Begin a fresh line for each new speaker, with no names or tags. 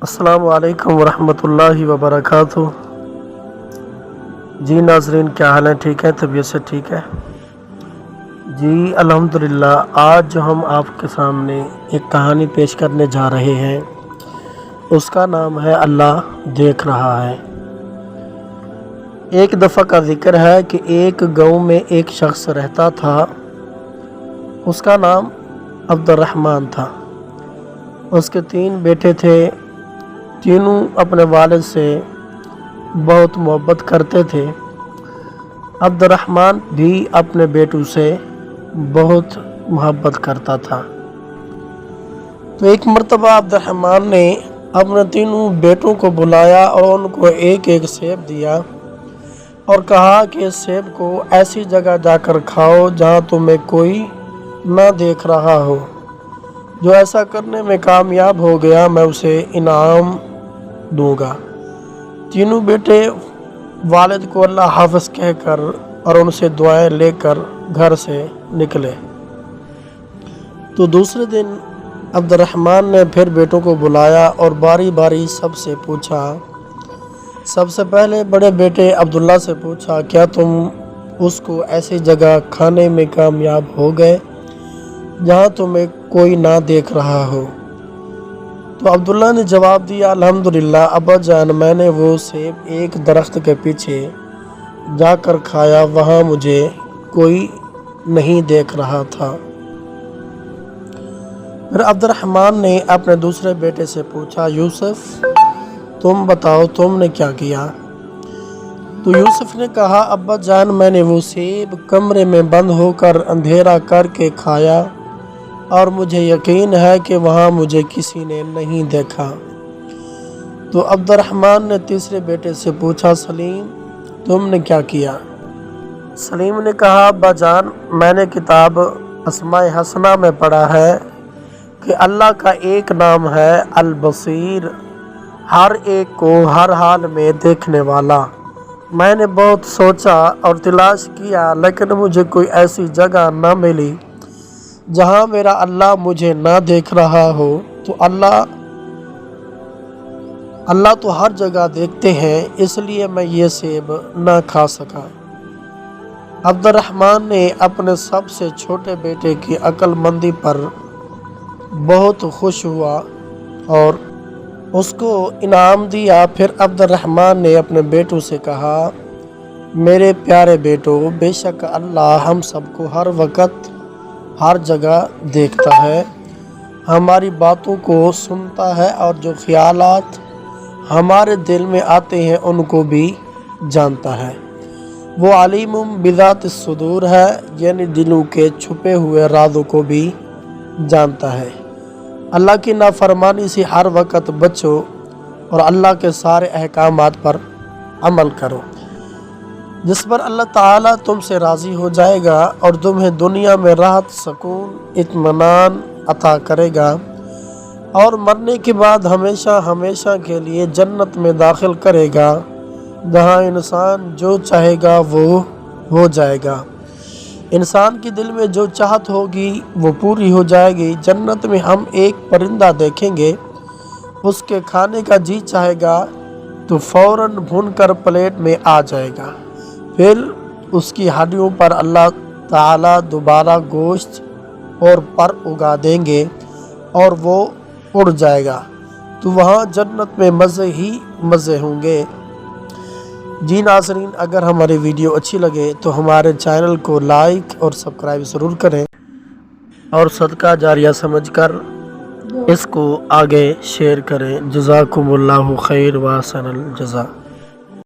السلام علیکم ورحمۃ اللہ وبرکاتہ۔ جی ناظرین، کیا حال ہے؟ ٹھیک ہے؟ طبیعت سے ٹھیک ہے؟ جی الحمدللہ۔ آج جو ہم آپ کے سامنے ایک کہانی پیش کرنے جا رہے ہیں، اس کا نام ہے اللہ دیکھ رہا ہے۔ ایک دفعہ کا ذکر ہے کہ ایک گاؤں میں ایک شخص رہتا تھا، اس کا نام عبد الرحمن تھا۔ اس کے 3 بیٹے تھے، تینوں اپنے والد سے بہت محبت کرتے تھے۔ عبد الرحمن بھی اپنے بیٹوں سے بہت محبت کرتا تھا۔ تو ایک مرتبہ عبد الرحمن نے اپنے تینوں بیٹوں کو بلایا اور ان کو ایک ایک سیب دیا اور کہا کہ اس سیب کو ایسی جگہ جا کر کھاؤ جہاں تمہیں کوئی نہ دیکھ رہا ہو۔ جو ایسا کرنے میں کامیاب ہو گیا میں اسے انعام دوں گا۔ تینوں بیٹے والد کو اللہ حافظ کہہ کر اور ان سے دعائیں لے کر گھر سے نکلے۔ تو دوسرے دن عبد الرحمن نے پھر بیٹوں کو بلایا اور باری باری سب سے پوچھا۔ سب سے پہلے بڑے بیٹے عبداللہ سے پوچھا، کیا تم اس کو ایسی جگہ کھانے میں کامیاب ہو گئے جہاں تمہیں کوئی نہ دیکھ رہا ہو؟ تو عبداللہ نے جواب دیا، الحمدللہ ابا جان، میں نے وہ سیب ایک درخت کے پیچھے جا کر کھایا، وہاں مجھے کوئی نہیں دیکھ رہا تھا۔ پھر عبد الرحمن نے اپنے دوسرے بیٹے سے پوچھا، یوسف تم بتاؤ تم نے کیا کیا؟ تو یوسف نے کہا، ابا جان میں نے وہ سیب کمرے میں بند ہو کر اندھیرا کر کے کھایا اور مجھے یقین ہے کہ وہاں مجھے کسی نے نہیں دیکھا۔ تو عبد الرحمن نے تیسرے بیٹے سے پوچھا، سلیم تم نے کیا کیا؟ سلیم نے کہا، ابا جان میں نے کتاب اسماء حسنہ میں پڑھا ہے کہ اللہ کا ایک نام ہے البصیر، ہر ایک کو ہر حال میں دیکھنے والا۔ میں نے بہت سوچا اور تلاش کیا لیکن مجھے کوئی ایسی جگہ نہ ملی جہاں میرا اللہ مجھے نہ دیکھ رہا ہو۔ تو اللہ تو ہر جگہ دیکھتے ہیں، اس لیے میں یہ سیب نہ کھا سکا۔ عبد الرحمن نے اپنے سب سے چھوٹے بیٹے کی عقل مندی پر بہت خوش ہوا اور اس کو انعام دیا۔ پھر عبد الرحمن نے اپنے بیٹوں سے کہا، میرے پیارے بیٹو، بے شک اللہ ہم سب کو ہر وقت ہر جگہ دیکھتا ہے، ہماری باتوں کو سنتا ہے اور جو خیالات ہمارے دل میں آتے ہیں ان کو بھی جانتا ہے۔ وہ علیم بذات الصدور ہے، یعنی دلوں کے چھپے ہوئے رازوں کو بھی جانتا ہے۔ اللہ کی نافرمانی سے ہر وقت بچو اور اللہ کے سارے احکامات پر عمل کرو، جس پر اللہ تعالیٰ تم سے راضی ہو جائے گا اور تمہیں دنیا میں راحت، سکون، اطمینان عطا کرے گا اور مرنے کے بعد ہمیشہ ہمیشہ کے لیے جنت میں داخل کرے گا، جہاں انسان جو چاہے گا وہ ہو جائے گا۔ انسان کے دل میں جو چاہت ہوگی وہ پوری ہو جائے گی۔ جنت میں ہم ایک پرندہ دیکھیں گے، اس کے کھانے کا جی چاہے گا تو فوراً بھون کر پلیٹ میں آ جائے گا، پھر اس کی ہڈیوں پر اللہ تعالیٰ دوبارہ گوشت اور پر اگا دیں گے اور وہ اڑ جائے گا، تو وہاں جنت میں مزے ہی مزے ہوں گے۔ جی ناظرین، اگر ہماری ویڈیو اچھی لگے تو ہمارے چینل کو لائک اور سبسکرائب ضرور کریں اور صدقہ جاریہ سمجھ کر اس کو آگے شیئر کریں۔ جزاکم اللہ خیر و احسن الجزا۔